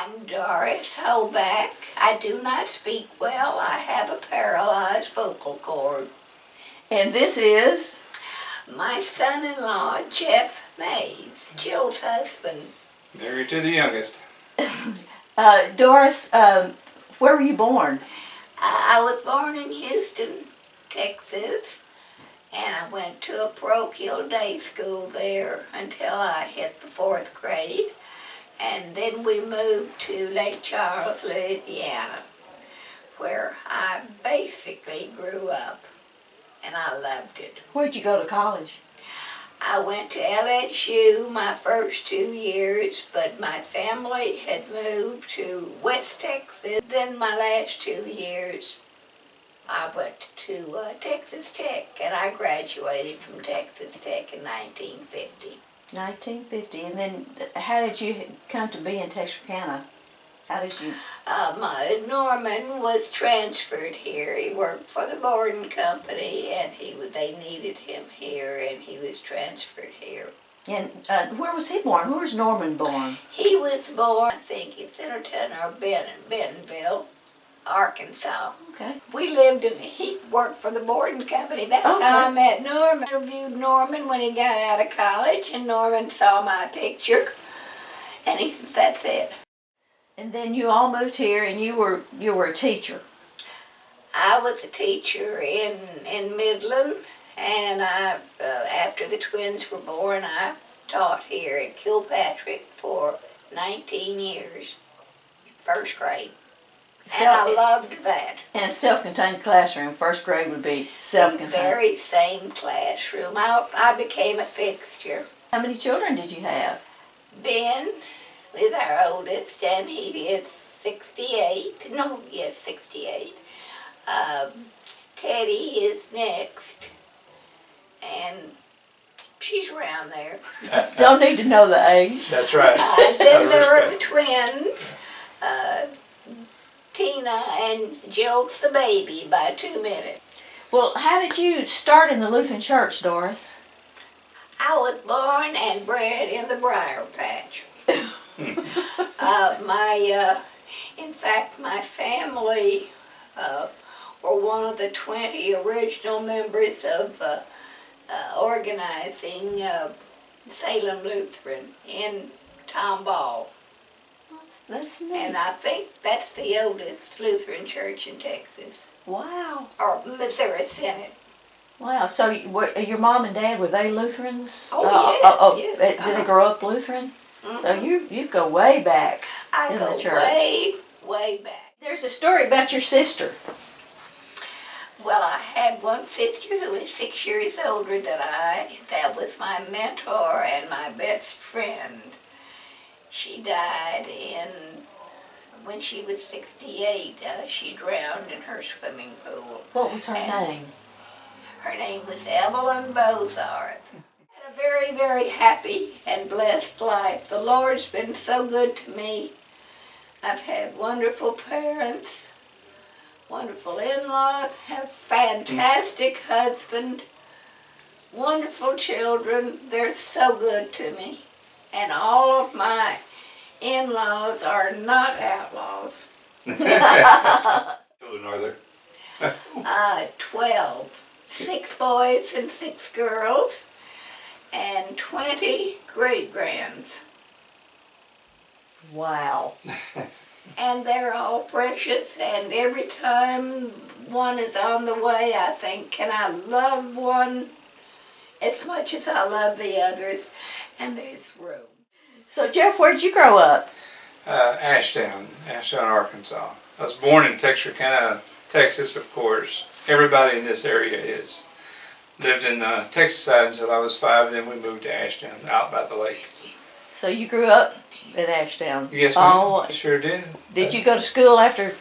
I'm Doris Hoback. I do not speak well. I have a paralyzed vocal cord. And this is? My son-in-law, Jeff Mays, Jill's husband. Married to the youngest. Doris, where were you born? I was born in Houston, Texas, and I went to a parochial day school there until I hit the 4th grade. And then we moved to Lake Charles, Louisiana, where I basically grew up, and I loved it. Where'd you go to college? I went to LSU my first 2 years, but my family had moved to West Texas. Then my last 2 years, I went to Texas Tech, and I graduated from Texas Tech in 1950. 1950. And then how did you come to be in Texarkana? How did you? Norman was transferred here. He worked for the boarding company, and they needed him here, and he was transferred here. And where was he born? Where was Norman born? He was born, I think, in Centerton or Bentonville, Arkansas. Okay. He worked for the boarding company. That's how I met Norman. I interviewed Norman when he got out of college, and Norman saw my picture, and he said, "That's it." And then you all moved here, and you were a teacher. I was a teacher in Midland, and after the twins were born, I taught here at Kilpatrick for 19 years, 1st grade. And I loved that. In a self-contained classroom, 1st grade would be self-contained. The very same classroom. I became a fixture. How many children did you have? Ben is our oldest, and he is 68. No, yes, 68. Teddy is next, and she's around there. Don't need to know the age. That's right. Then there are the twins, Tina and Jill's the baby by 2 minutes. Well, how did you start in the Lutheran Church, Doris? I was born and bred in the briar patch. In fact, my family were one of the 20 original members of organizing Salem Lutheran in Tomball. That's neat. And I think that's the oldest Lutheran church in Texas. Wow. Or Missouri Synod. Wow. So your mom and dad, were they Lutherans? Oh, yes. Did they grow up Lutheran? Mm-hmm. So you go way back in the church. I go way back. There's a story about your sister. Well, I had one sister who was 6 years older than I. That was my mentor and my best friend. She died when she was 68. She drowned in her swimming pool. What was her name? Her name was Evelyn Bozarth. Had a very, very happy and blessed life. The Lord's been so good to me. I've had wonderful parents, wonderful in-laws, have a fantastic husband, wonderful children. They're so good to me. And all of my in-laws are not outlaws. Children are there? 12. 6 boys and 6 girls, and 20 great-grands. Wow. And they're all precious, and every time one is on the way, I think, can I love one as much as I love the others? And there's room. So, Jeff, where'd you grow up? Ashdown, Arkansas. I was born in Texarkana, Texas, of course. Everybody in this area is. Lived in the Texas side until I was 5, then we moved to Ashdown, out by the lake. So you grew up in Ashdown? Yes, ma'am. Sure did. Did you go to school after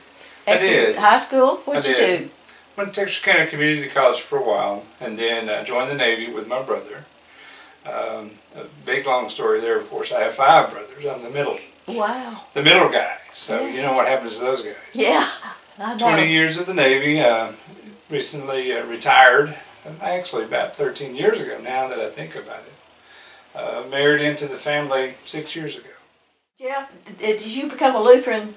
I did. high school? What did you do? Went to Texarkana Community College for a while, and then joined the Navy with my brother. A big long story there, of course. I have 5 brothers. I'm the middle. Wow. The middle guy. So you know what happens to those guys. Yeah, I know. 20 years of the Navy. Recently retired. Actually, about 13 years ago now that I think about it. Married into the family 6 years ago. Jeff, did you become a Lutheran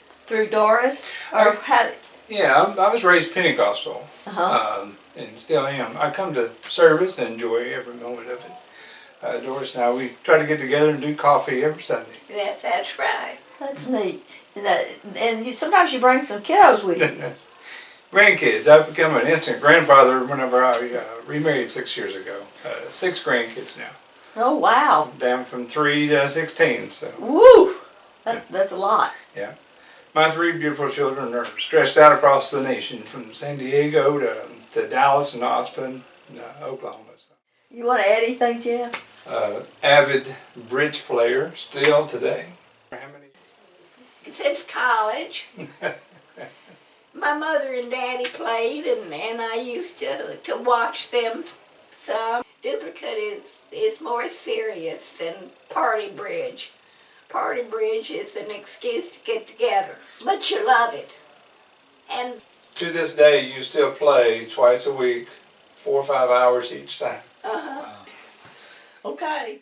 through Doris, or how? Yeah, I was raised Pentecostal, Uh-huh. and still am. I come to service and enjoy every moment of it. Doris and I, we try to get together and do coffee every Sunday. That's right. That's neat. And sometimes you bring some kiddos with you. Grandkids. I've become an instant grandfather whenever I remarried 6 years ago. 6 grandkids now. Oh, wow. Down from 3 to 16, so. Woo! That's a lot. Yeah. My 3 beautiful children are stretched out across the nation, from San Diego to Dallas and Austin, and, Oklahoma. So. You want to add anything, Jeff? Avid bridge player still today. How many? Since college. My mother and daddy played, and I used to watch them some. Duplicate is more serious than party bridge. Party bridge is an excuse to get together, but you love it. And To this day, you still play twice a week, 4 or 5 hours each time. uh-huh. Okay.